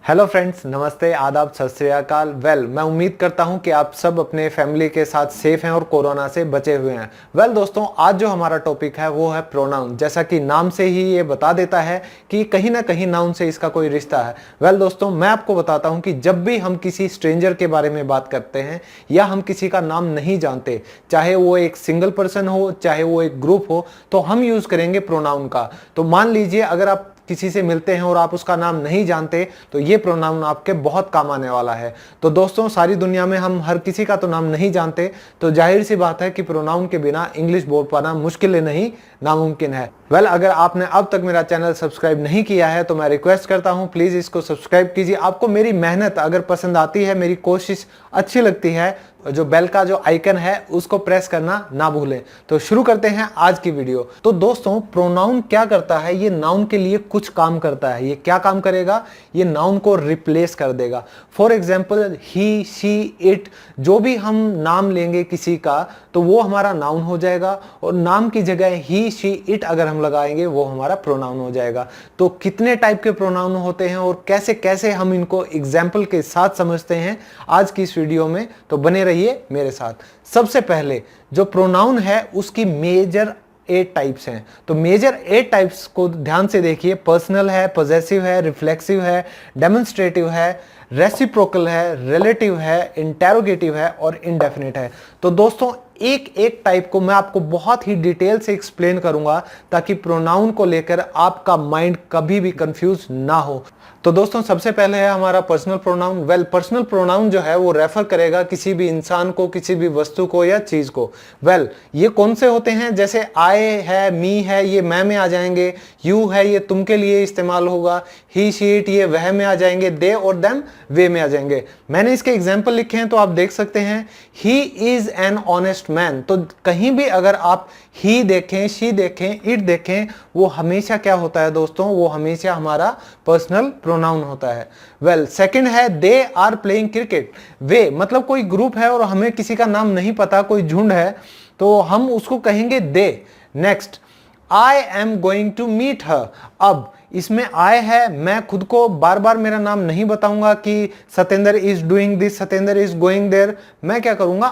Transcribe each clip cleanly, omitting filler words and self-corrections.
Hello friends, नमस्ते, आदाब, सत श्री अकाल। मैं उम्मीद करता हूं कि आप सब अपने फैमिली के साथ सेफ हैं और कोरोना से बचे हुए हैं। दोस्तों, आज जो हमारा टॉपिक है वो है प्रोनाउन। जैसा कि नाम से ही ये बता देता है कि कहीं ना कहीं नाउन से इसका कोई रिश्ता है। दोस्तों, मैं आपको बताता हूं कि जब भी हम किसी स्ट्रेंजर के बारे में बात करते हैं या हम किसी का नाम नहीं जानते, चाहे वो एक सिंगल पर्सन हो चाहे वो एक ग्रुप हो, तो हम यूज करेंगे प्रोनाउन का। तो मान लीजिए अगर आप किसी से मिलते हैं और आप उसका नाम नहीं जानते, तो ये प्रोनाउन आपके बहुत काम आने वाला है। तो दोस्तों, सारी दुनिया में हम हर किसी का तो नाम नहीं जानते, तो जाहिर सी बात है कि प्रोनाउन के बिना इंग्लिश बोल पाना मुश्किल नहीं, नामुमकिन है। अगर आपने अब तक मेरा चैनल सब्सक्राइब नहीं किया है तो मैं रिक्वेस्ट करता हूं, प्लीज इसको सब्सक्राइब कीजिए। आपको मेरी मेहनत अगर पसंद आती है, मेरी कोशिश अच्छी लगती है, जो बेल का जो आइकन है उसको प्रेस करना ना भूलें। तो शुरू करते हैं आज की वीडियो। तो दोस्तों, प्रोनाउन क्या करता है? ये नाउन के लिए कुछ काम करता है। ये क्या काम करेगा? ये नाउन को रिप्लेस कर देगा। For example, he, she, it, जो भी हम नाम लेंगे किसी का, तो वो हमारा नाउन हो जाएगा, और नाम की जगह ही, शी, इट अगर हम लगाएंगे वो हमारा प्रोनाउन हो जाएगा। तो कितने टाइप के प्रोनाउन होते हैं और कैसे कैसे हम इनको एग्जाम्पल के साथ समझते हैं आज की इस वीडियो में, तो बने रहिए मेरे साथ। सबसे पहले जो प्रोनाउन है उसकी मेजर 8 टाइप्स हैं। तो मेजर 8 टाइप्स को ध्यान से देखिए। पर्सनल है, पॉजेसिव है, रिफ्लेक्सिव है, डेमोन्स्ट्रेटिव है, रेसिप्रोकल है, रिलेटिव है, इंटेरोगेटिव है और इंडेफिनिट है। तो दोस्तों, एक एक टाइप को मैं आपको बहुत ही डिटेल से एक्सप्लेन करूंगा ताकि प्रोनाउन को लेकर आपका माइंड कभी भी कंफ्यूज ना हो। तो दोस्तों, सबसे पहले है हमारा पर्सनल प्रोनाउन। पर्सनल प्रोनाउन जो है वो रेफर करेगा किसी भी इंसान को, किसी भी वस्तु को या चीज को। ये कौन से होते हैं? जैसे आई है, मी है, ये मैं में आ जाएंगे। यू है, ये तुम के लिए इस्तेमाल होगा। ही, शी, इट, ये वह में आ जाएंगे। दे और देम वे में आ जाएंगे। मैंने इसके एग्जाम्पल लिखे हैं तो आप देख सकते हैं। He is an honest man. तो कहीं भी अगर आप ही देखें, शी देखें, इट देखें, वो हमेशा क्या होता है दोस्तों? वो हमेशा हमारा पर्सनल प्रोनाउन होता है। सेकंड है दे आर प्लेइंग क्रिकेट। वे मतलब कोई ग्रुप है और हमें किसी का नाम नहीं पता, कोई झुंड है, तो हम उसको कहेंगे they. Next, I am going to meet her. अब इसमें आय है, मैं खुद को बार बार मेरा नाम नहीं बताऊंगा कि Satendra is doing this, Satendra is going there. मैं क्या करूंगा?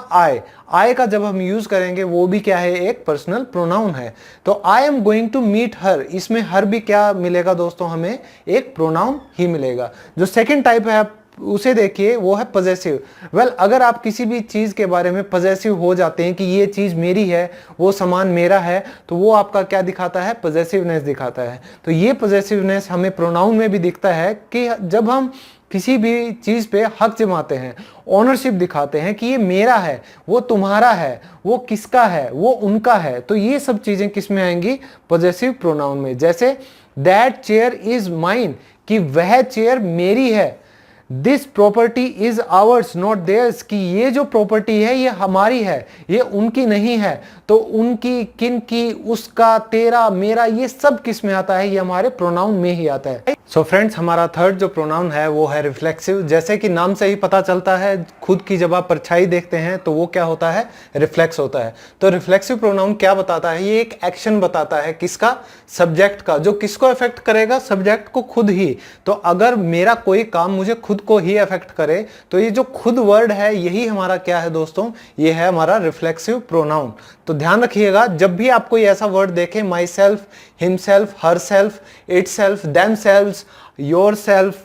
आय का जब हम यूज करेंगे वो भी क्या है? एक पर्सनल प्रोनाउन है। तो I am going to meet her, इसमें हर भी क्या मिलेगा दोस्तों? हमें एक प्रोनाउन ही मिलेगा। जो सेकेंड टाइप है उसे देखिए, वो है पॉजेसिव। अगर आप किसी भी चीज के बारे में पॉजेसिव हो जाते हैं कि ये चीज मेरी है, वो सामान मेरा है, तो वो आपका क्या दिखाता है? पॉजेसिवनेस दिखाता है। तो ये पॉजेसिवनेस हमें प्रोनाउन में भी दिखता है कि जब हम किसी भी चीज पे हक जमाते हैं, ओनरशिप दिखाते हैं कि ये मेरा है, वो तुम्हारा है, वो किसका है, वो उनका है, तो ये सब चीजें किस में आएंगी? पॉजेसिव प्रोनाउन में। जैसे दैट चेयर इज माइन, कि वह चेयर मेरी है। This property is ours not theirs, कि ये जो प्रॉपर्टी है ये हमारी है, ये उनकी नहीं है। तो उनकी, किन की, उसका, तेरा, मेरा, ये सब किस में आता है? ये हमारे प्रोनाउन में ही आता है। सो फ्रेंड्स, हमारा थर्ड जो प्रोनाउन है वो है रिफ्लेक्सिव। जैसे कि नाम से ही पता चलता है, खुद की जब आप परछाई देखते हैं तो वो क्या होता है? रिफ्लेक्स होता है। तो रिफ्लेक्सिव प्रोनाउन क्या बताता है? ये एक एक्शन बताता है। किसका? सब्जेक्ट का। जो किसको अफेक्ट करेगा? सब्जेक्ट को खुद ही। तो अगर मेरा कोई काम मुझे खुद को ही अफेक्ट करे, तो ये जो खुद वर्ड है यही हमारा क्या है दोस्तों? ये है हमारा रिफ्लेक्सिव प्रोनाउन। तो ध्यान रखिएगा, जब भी आप कोई ऐसा वर्ड देखें, my self, himself, herself, itself, themselves, yourself,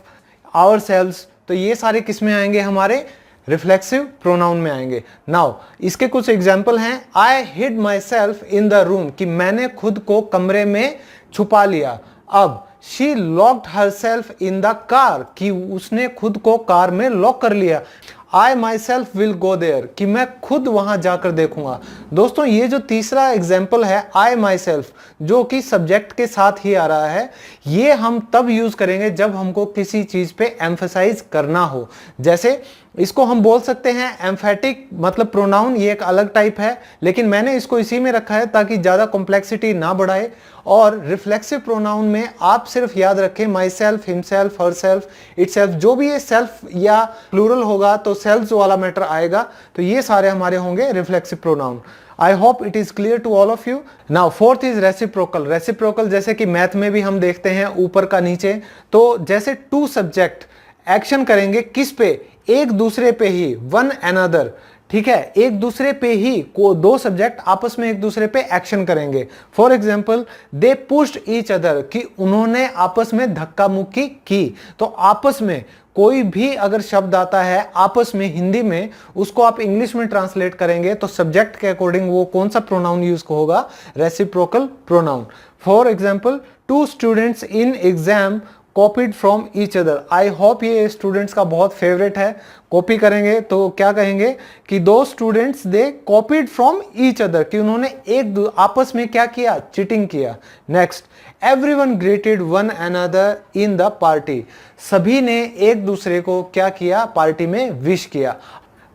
ourselves, तो ये सारे किस में आएंगे? हमारे रिफ्लेक्सिव प्रोनाउन में आएंगे। नाउ इसके कुछ एग्जाम्पल हैं। I hid myself in the room, कि मैंने खुद को कमरे में छुपा लिया। अब she locked herself in the car, कि उसने खुद को कार में लॉक कर लिया। I myself will go there, कि मैं खुद वहां जाकर देखूंगा। दोस्तों, ये जो तीसरा एग्जाम्पल है आई माई सेल्फ, जो कि सब्जेक्ट के साथ ही आ रहा है, ये हम तब यूज करेंगे जब हमको किसी चीज पे एम्फसाइज करना हो। जैसे इसको हम बोल सकते हैं एम्फेटिक मतलब प्रोनाउन, ये एक अलग टाइप है, लेकिन मैंने इसको इसी में रखा है ताकि ज्यादा कॉम्प्लेक्सिटी ना बढ़ाए। और रिफ्लेक्सिव प्रोनाउन में आप सिर्फ याद रखें my self, himself, herself, itself, जो भी ये सेल्फ या प्लूरल होगा तो सेल्फ वाला मैटर आएगा। तो ये सारे हमारे होंगे reflexive pronoun. I hope it is clear to all of you. Now fourth is reciprocal. Reciprocal जैसे कि मैथ में भी हम देखते हैं ऊपर का नीचे। तो जैसे टू सब्जेक्ट एक्शन करेंगे किस पे, एक दूसरे पे ही, वन अनदर, ठीक है, एक दूसरे पे ही, को दो सब्जेक्ट आपस में एक दूसरे पे एक्शन करेंगे। For example they pushed each other, कि उन्होंने आपस में धक्का मुक्की की। तो आपस में कोई भी अगर शब्द आता है आपस में हिंदी में, उसको आप इंग्लिश में ट्रांसलेट करेंगे तो सब्जेक्ट के अकॉर्डिंग वो कौन सा प्रोनाउन यूज होगा, reciprocal pronoun. For example two students in exam copied from each other. I hope ये स्टूडेंट्स का बहुत फेवरेट है। कॉपी करेंगे तो क्या कहेंगे कि दो students they copied from each other, कि उन्होंने एक आपस में क्या किया, चीटिंग किया। Next, everyone greeted one another in the party, सभी ने एक दूसरे को क्या किया, पार्टी में विश किया।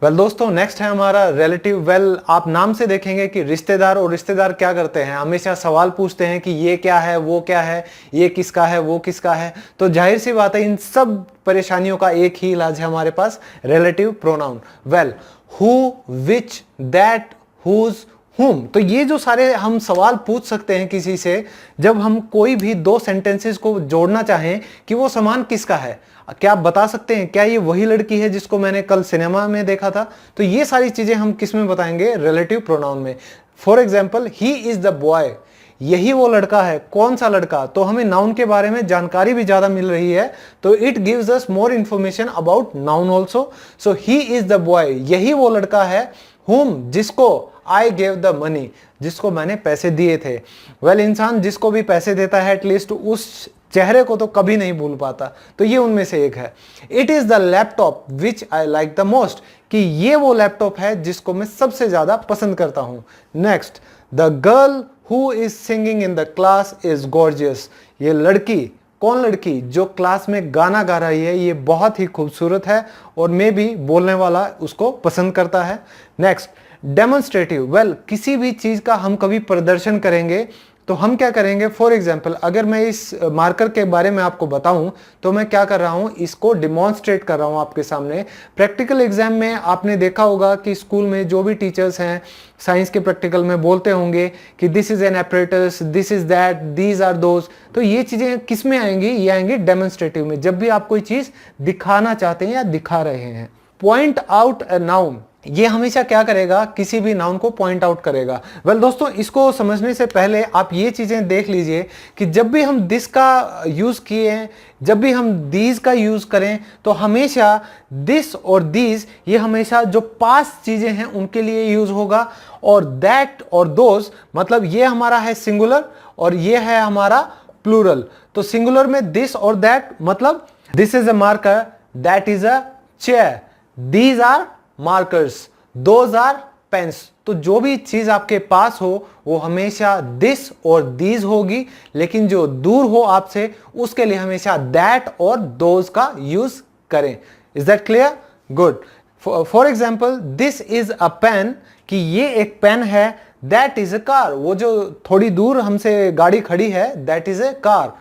वेल दोस्तों, नेक्स्ट है हमारा रिलेटिव। वेल आप नाम से देखेंगे कि रिश्तेदार, और रिश्तेदार क्या करते हैं, हमेशा सवाल पूछते हैं कि ये क्या है, वो क्या है, ये किसका है, वो किसका है। तो जाहिर सी बात है इन सब परेशानियों का एक ही इलाज है हमारे पास, relative pronoun. Well, who, which, that, whose, whom. तो ये जो सारे हम सवाल पूछ सकते हैं किसी से, जब हम कोई भी दो सेंटेंसेस को जोड़ना चाहें कि वो सामान किसका है। क्या आप बता सकते हैं क्या ये वही लड़की है जिसको मैंने कल सिनेमा में देखा था? तो ये सारी चीजें हम किस में बताएंगे, रिलेटिव प्रोनाउन में। For example he is the boy, यही वो लड़का है। कौन सा लड़का? तो हमें नाउन के बारे में जानकारी भी ज्यादा मिल रही है, तो it gives us more information about noun also. So he is the boy, यही वो लड़का है। whom, जिसको आई गेव द मनी, जिसको मैंने पैसे दिए थे। वेल, इंसान जिसको भी पैसे देता है एटलीस्ट उस चेहरे को तो कभी नहीं भूल पाता, तो ये उनमें से एक है। It is the laptop which I like the most, कि ये वो लैपटॉप है जिसको मैं सबसे ज्यादा पसंद करता हूं। Next, the girl who is singing in the class is gorgeous, ये लड़की, कौन लड़की? जो क्लास में गाना गा रही है, ये बहुत ही खूबसूरत है और मे भी बोलने वाला उसको पसंद करता है। Next, demonstrative. वेल, किसी भी चीज का हम कभी प्रदर्शन करेंगे तो हम क्या करेंगे, फॉर एग्जाम्पल अगर मैं इस मार्कर के बारे में आपको बताऊं तो मैं क्या कर रहा हूं, इसको डिमॉन्स्ट्रेट कर रहा हूं आपके सामने। प्रैक्टिकल एग्जाम में आपने देखा होगा कि स्कूल में जो भी टीचर्स हैं साइंस के प्रैक्टिकल में बोलते होंगे कि this is an apparatus, this is that, these are those. तो ये चीजें किस में आएंगी, ये आएंगी डेमोन्स्ट्रेटिव में, जब भी आप कोई चीज दिखाना चाहते हैं या दिखा रहे हैं। पॉइंट आउट अ नाउन, ये हमेशा क्या करेगा, किसी भी नाउन को पॉइंट आउट करेगा। वेल दोस्तों, इसको समझने से पहले आप ये चीजें देख लीजिए कि जब भी हम दिस का यूज किए, जब भी हम दीज का यूज करें, तो हमेशा दिस और दीज ये हमेशा जो पास्ट चीजें हैं उनके लिए यूज होगा, और दैट और दोज मतलब ये हमारा है सिंगुलर और ये है हमारा प्लूरल। तो सिंगुलर में दिस और दैट मतलब this is a marker, that is a chair, these are markers, those are pens. तो जो भी चीज आपके पास हो वो हमेशा दिस और दीज होगी, लेकिन जो दूर हो आपसे उसके लिए हमेशा दैट और दोज का यूज करें। Is that clear? Good. For example this is a pen, कि ये एक पेन है। दैट इज अ कार, वो जो थोड़ी दूर हमसे गाड़ी खड़ी है, दैट इज ए कार।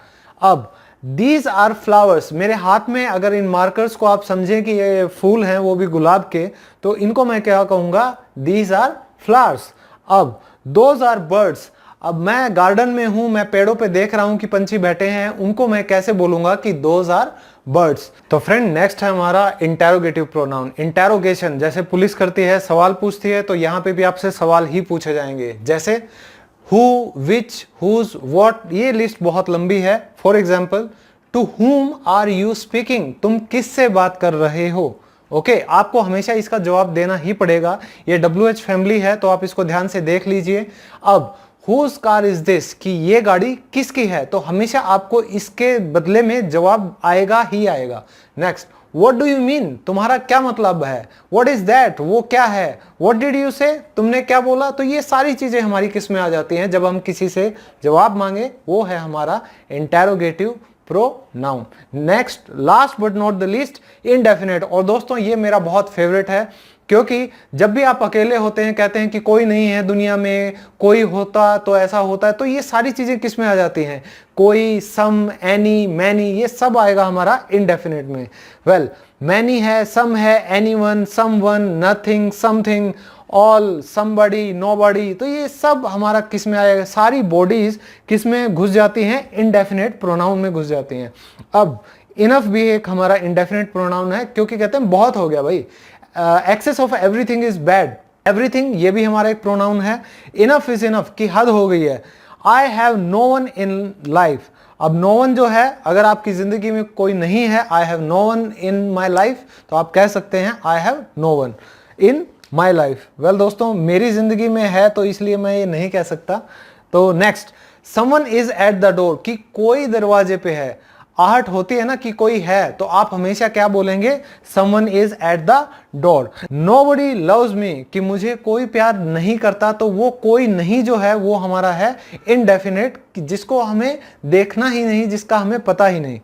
अब These are flowers, मेरे हाथ में अगर इन मार्कर्स को आप समझें कि ये फूल हैं, वो भी गुलाब के, तो इनको मैं क्या कहूंगा, These are flowers। अब Those are birds, अब मैं गार्डन में हूं, मैं पेड़ों पे देख रहा हूं कि पंछी बैठे हैं, उनको मैं कैसे बोलूंगा कि Those are birds। तो फ्रेंड, नेक्स्ट है हमारा इंटेरोगेटिव प्रोनाउन। इंटेरोगेशन, जैसे पुलिस करती है, सवाल पूछती है, तो यहां पे भी आपसे सवाल ही पूछे जाएंगे, जैसे who, which, whose, what। ये लिस्ट बहुत लंबी है। For example, to whom are you speaking, तुम किससे बात कर रहे हो। ओके, आपको हमेशा इसका जवाब देना ही पड़ेगा। ये WH फैमिली है तो आप इसको ध्यान से देख लीजिए। अब whose car is this, कि ये गाड़ी किसकी है, तो हमेशा आपको इसके बदले में जवाब आएगा ही आएगा। Next, What do you mean, तुम्हारा क्या मतलब है। What is that, वो क्या है। What did you say, तुमने क्या बोला। तो ये सारी चीजें हमारी किस में आ जाती हैं, जब हम किसी से जवाब मांगे, वो है हमारा interrogative pronoun. Next, last but not the least, indefinite. और दोस्तों ये मेरा बहुत फेवरेट है, क्योंकि जब भी आप अकेले होते हैं, कहते हैं कि कोई नहीं है दुनिया में, कोई होता तो ऐसा होता है, तो ये सारी चीजें किस में आ जाती हैं, कोई, सम, एनी, मैनी, ये सब आएगा हमारा इंडेफिनिट में। वेल, मैनी है, सम है, anyone, someone, nothing, something, all, somebody, nobody. तो ये सब हमारा किस में आएगा, सारी बॉडीज किस में घुस जाती हैं, इंडेफिनिट प्रोनाउन में घुस जाती हैं। अब इनफ भी एक हमारा इंडेफिनिट प्रोनाउन है, क्योंकि कहते हैं बहुत हो गया भाई, excess of everything is bad, everything ये भी हमारा एक प्रोनाउन है। इनफ इज इनफ की हद हो गई है। I have no one in life, अब नो वन जो है, अगर आपकी जिंदगी में कोई नहीं है, I have no one in my life, तो आप कह सकते हैं I have no one in my life. Well दोस्तों, मेरी जिंदगी में है तो इसलिए मैं ये नहीं कह सकता। तो next, someone is at the door, कि कोई दरवाजे पे है। आहट होती है ना कि कोई है, तो आप हमेशा क्या बोलेंगे, someone is at the door. Nobody loves me, कि मुझे कोई प्यार नहीं करता, तो वो कोई नहीं जो है वो हमारा है इनडेफिनेट, जिसको हमें देखना ही नहीं, जिसका हमें पता ही नहीं।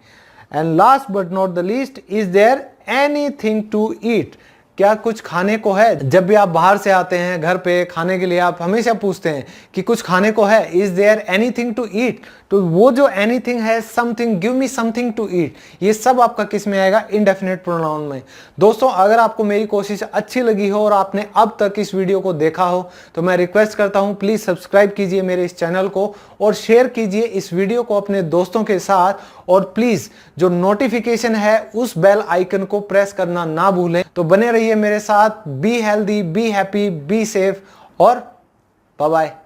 And last but not the least, is there anything to eat, क्या कुछ खाने को है। जब भी आप बाहर से आते हैं घर पे खाने के लिए, आप हमेशा पूछते हैं कि कुछ खाने को है, is there anything to eat, तो वो जो एनीथिंग है, something, give me something to eat, ये सब आपका किस में आएगा, इंडेफिनिट प्रोनाउन में। दोस्तों, अगर आपको मेरी कोशिश अच्छी लगी हो और आपने अब तक इस वीडियो को देखा हो, तो मैं रिक्वेस्ट करता हूं प्लीज सब्सक्राइब कीजिए मेरे इस चैनल को और शेयर कीजिए इस वीडियो को अपने दोस्तों के साथ, और प्लीज जो नोटिफिकेशन है उस बेल आइकन को प्रेस करना ना भूलें। तो बने रहिए मेरे साथ। Be healthy, be happy, be safe, और बाय बाय।